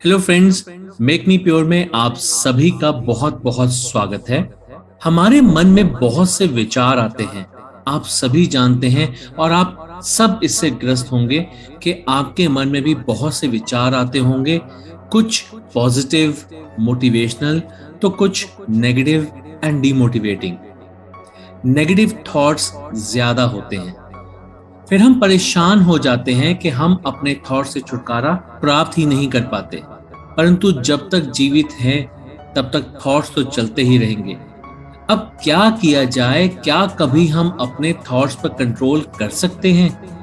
Hello friends, make me pure में आप सभी का बहुत बहुत स्वागत है। हमारे मन में बहुत से विचार आते हैं, आप सभी जानते हैं और आप सब इससे ग्रस्त होंगे कि आपके मन में भी बहुत से विचार आते होंगे। कुछ पॉजिटिव, मोटिवेशनल, तो कुछ negative and demotivating. Negative thoughts ज्यादा होते हैं, फिर हम परेशान हो जाते हैं कि हम अपने थॉट से छुटकारा प्राप्त ही नहीं कर पाते। परंतु जब तक जीवित हैं तब तक थॉट्स तो चलते ही रहेंगे। अब क्या किया जाए? क्या कभी हम अपने थॉट्स पर कंट्रोल कर सकते हैं?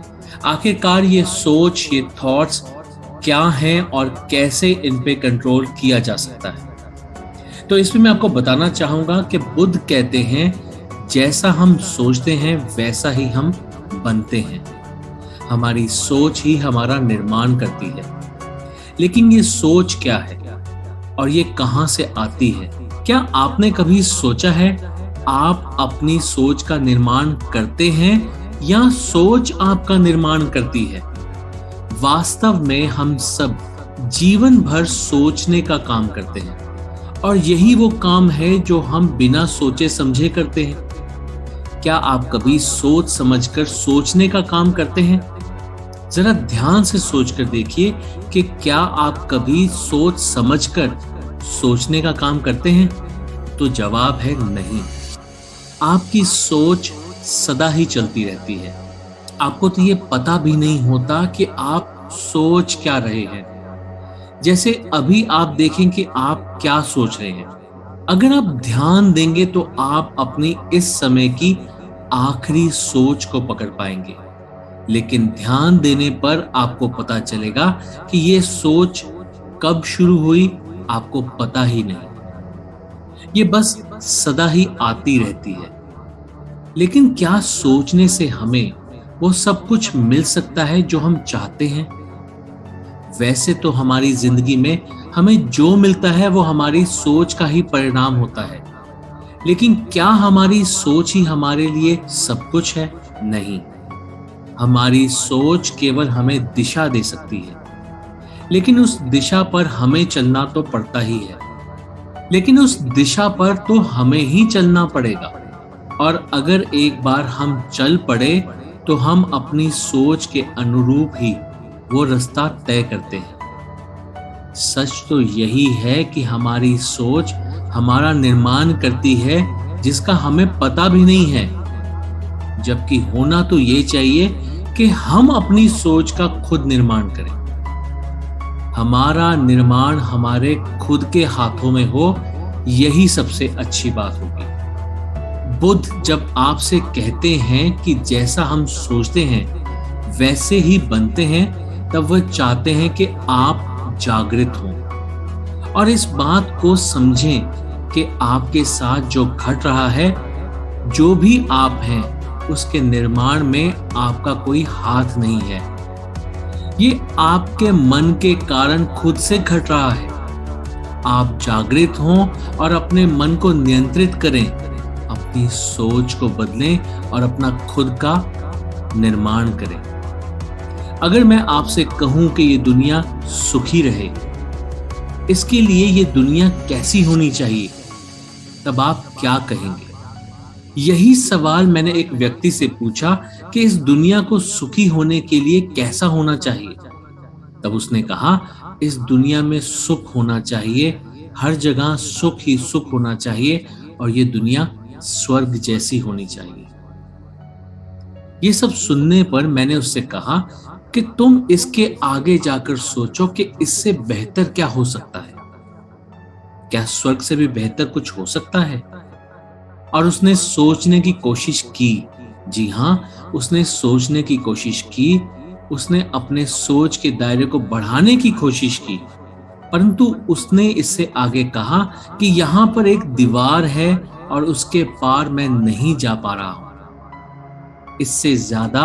आखिरकार ये सोच, ये थॉट्स क्या हैं और कैसे इन पे कंट्रोल किया जा सकता है? तो इसमें मैं आपको बताना चाहूंगा कि बुद्ध कहते हैं, जैसा हम सोचते हैं वैसा ही हम बनते हैं। हमारी सोच ही हमारा निर्माण करती है। लेकिन ये सोच क्या है और ये कहां से आती है? क्या आपने कभी सोचा है आप अपनी सोच का निर्माण करते हैं या सोच आपका निर्माण करती है? वास्तव में हम सब जीवन भर सोचने का काम करते हैं और यही वो काम है जो हम बिना सोचे समझे करते हैं। क्या आप कभी सोच समझकर सोचने का काम करते हैं? जरा ध्यान से सोचकर देखिए कि क्या आप कभी सोच समझकर सोचने का काम करते हैं? तो जवाब है नहीं। आपकी सोच सदा ही चलती रहती है। आपको तो ये पता भी नहीं होता कि आप सोच क्या रहे हैं। जैसे अभी आप देखें कि आप क्या सोच रहे हैं। अगर आप ध्यान देंगे तो आप अपनी इस समय की आखिरी सोच को पकड़ पाएंगे। लेकिन ध्यान देने पर आपको पता चलेगा कि ये सोच कब शुरू हुई, आपको पता ही नहीं। ये बस सदा ही आती रहती है। लेकिन क्या सोचने से हमें वो सब कुछ मिल सकता है जो हम चाहते हैं? वैसे तो हमारी जिंदगी में हमें जो मिलता है वो हमारी सोच का ही परिणाम होता है। लेकिन क्या हमारी सोच ही हमारे लिए सब कुछ है? नहीं। हमारी सोच केवल हमें दिशा दे सकती है, लेकिन उस दिशा पर हमें चलना तो पड़ता ही है। लेकिन उस दिशा पर तो हमें ही चलना पड़ेगा। और अगर एक बार हम चल पड़े तो हम अपनी सोच के अनुरूप ही वो रास्ता तय करते हैं। सच तो यही है कि हमारी सोच हमारा निर्माण करती है, जिसका हमें पता भी नहीं है। जबकि होना तो ये चाहिए कि हम अपनी सोच का खुद निर्माण करें। हमारा निर्माण हमारे खुद के हाथों में हो, यही सबसे अच्छी बात होगी। बुद्ध जब आपसे कहते हैं कि जैसा हम सोचते हैं वैसे ही बनते हैं, तब वह चाहते हैं कि आप जागृत हों और इस बात को समझें कि आपके साथ जो घट रहा है, जो भी आप हैं, उसके निर्माण में आपका कोई हाथ नहीं है। ये आपके मन के कारण खुद से घट रहा है। आप जागृत हों और अपने मन को नियंत्रित करें, अपनी सोच को बदलें और अपना खुद का निर्माण करें। अगर मैं आपसे कहूं कि ये दुनिया सुखी रहे, इसके लिए ये दुनिया कैसी होनी चाहिए, तब आप क्या कहेंगे? यही सवाल मैंने एक व्यक्ति से पूछा कि इस दुनिया को सुखी होने के लिए कैसा होना चाहिए। तब उसने कहा, इस दुनिया में सुख होना चाहिए, हर जगह सुख ही सुख होना चाहिए और ये दुनिया स्वर्ग जैसी होनी चाहिए। ये सब सुनने पर मैंने उससे कहा कि तुम इसके आगे जाकर सोचो कि इससे बेहतर क्या हो सकता है। क्या स्वर्ग से भी बेहतर कुछ हो सकता है? और उसने सोचने की कोशिश की। जी हां, उसने सोचने की कोशिश की। उसने अपने सोच के दायरे को बढ़ाने की कोशिश की, परंतु उसने इससे आगे कहा कि यहां पर एक दीवार है और उसके पार मैं नहीं जा पा रहा हूं। इससे ज्यादा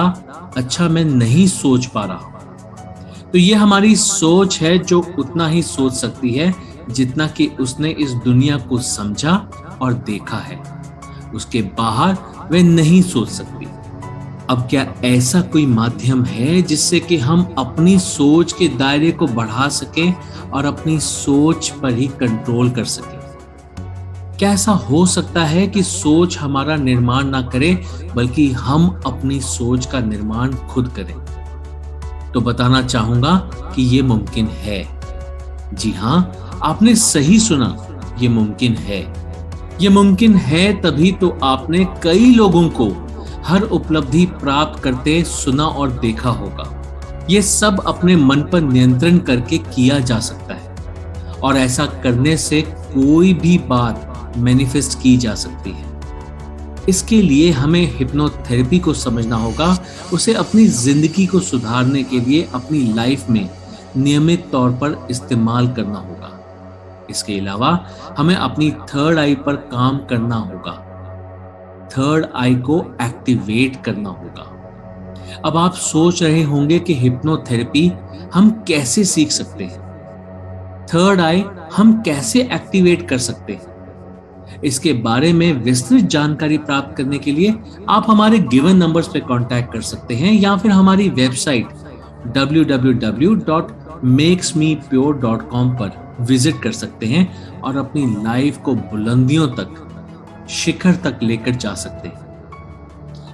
अच्छा मैं नहीं सोच पा रहा हूं। तो ये हमारी सोच है जो उतना ही सोच सकती है जितना कि उसने इस दुनिया को समझा और देखा है। उसके बाहर वह नहीं सोच सकती। अब क्या ऐसा कोई माध्यम है जिससे कि हम अपनी सोच के दायरे को बढ़ा सकें और अपनी सोच पर ही कंट्रोल कर सकें? क्या ऐसा हो सकता है कि सोच हमारा निर्माण ना करे बल्कि हम अपनी सोच का निर्माण खुद करें? तो बताना चाहूंगा कि ये मुमकिन है। जी हां, आपने सही सुना, ये मुमकिन है। ये मुमकिन है तभी तो आपने कई लोगों को हर उपलब्धि प्राप्त करते सुना और देखा होगा। ये सब अपने मन पर नियंत्रण करके किया जा सकता है और ऐसा करने से कोई भी बात मैनिफेस्ट की जा सकती है। इसके लिए हमें हिप्नोथेरेपी को समझना होगा, उसे अपनी जिंदगी को सुधारने के लिए अपनी लाइफ में नियमित तौर पर इस्तेमाल करना होगा। इसके अलावा हमें अपनी थर्ड आई पर काम करना होगा, थर्ड आई को एक्टिवेट करना होगा। अब आप सोच रहे होंगे कि हिप्नोथेरेपी हम कैसे सीख सकते हैं, थर्ड आई हम कैसे एक्टिवेट कर सकते हैं। इसके बारे में विस्तृत जानकारी प्राप्त करने के लिए आप हमारे गिवन नंबर्स पे कांटेक्ट कर सकते हैं या फिर हमारी वेबसाइट www.makesmepure.com पर विजिट कर सकते हैं और अपनी लाइफ को बुलंदियों तक, शिखर तक लेकर जा सकते हैं।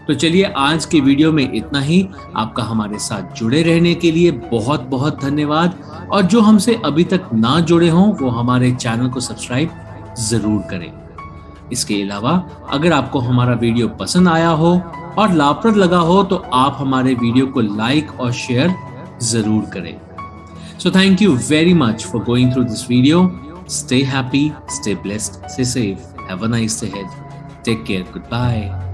तो चलिए, आज के वीडियो में इतना ही। आपका हमारे साथ जुड़े रहने के लिए बहुत बहुत धन्यवाद, और जो हमसे अभी तक ना जुड़े हों वो हमारे चैनल को सब्सक्राइब जरूर करें। इसके अलावा अगर आपको हमारा वीडियो पसंद आया हो और लाभप्रद लगा हो तो आप हमारे वीडियो को लाइक और शेयर जरूर करें। So thank you very much for going through this video. Stay happy, stay blessed, stay safe. Have a nice day ahead. Take care. Goodbye.